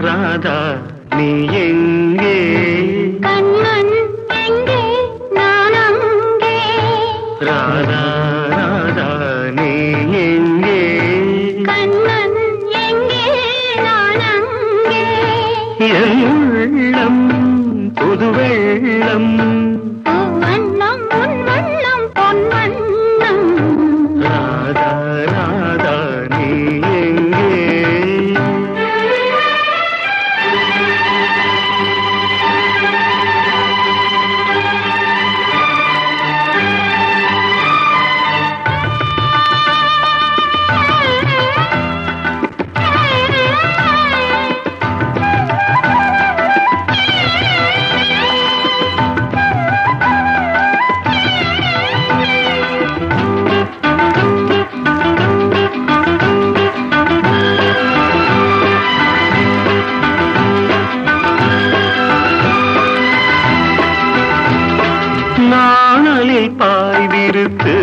ராதா நீ எங்கே? கண்ணன் எங்கே நான் அங்கே. ராதா ராதா நீ எங்கே? கண்ணன் எங்கே நான் அங்கே. என் உள்ளம் புது வெள்ளம். வண்ணம் உன் வண்ணம் பொன் வண்ணம். ராதா ராதா நீ எங்கே? நாணலில் பாய்விருத்து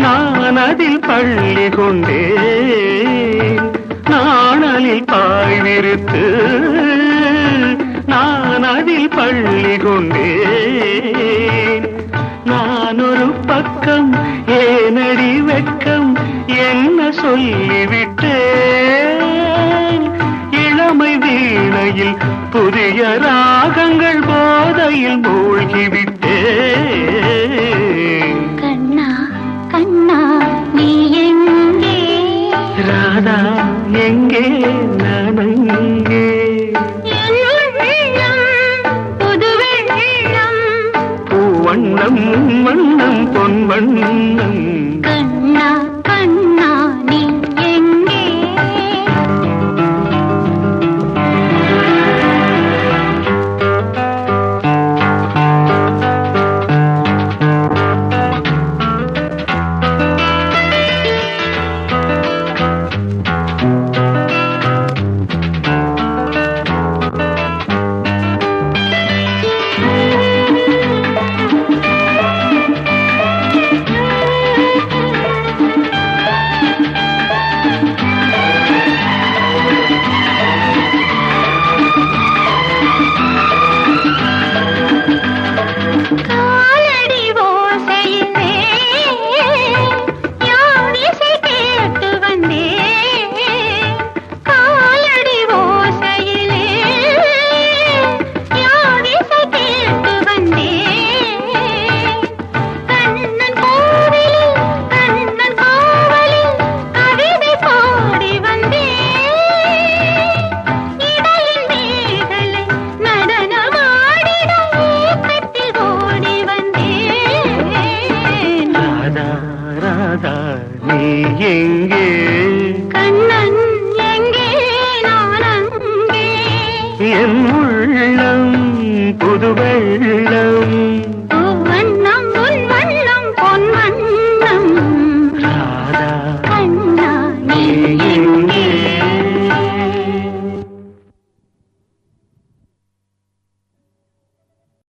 நான் அதில் பள்ளி கொண்டேன். நாணலில் பாய்விருத்து நான் அதில் பள்ளி கொண்டேன். நான் ஒரு பக்கம் ஏனடி வெட்கம் என்ன சொல்லிவிட்டேன். இளமை வீணையில் புதிய ராகங்கள் போதையில் மூழ்கிவிட்டேன். கண்ணா கண்ணா நீ எங்கே? ராதா எங்கே நான் அங்கே. என் உள்ளம் புது வெள்ளம். பூவண்ணம் வண்ணம் பொன் வண்ணம். கண்ணா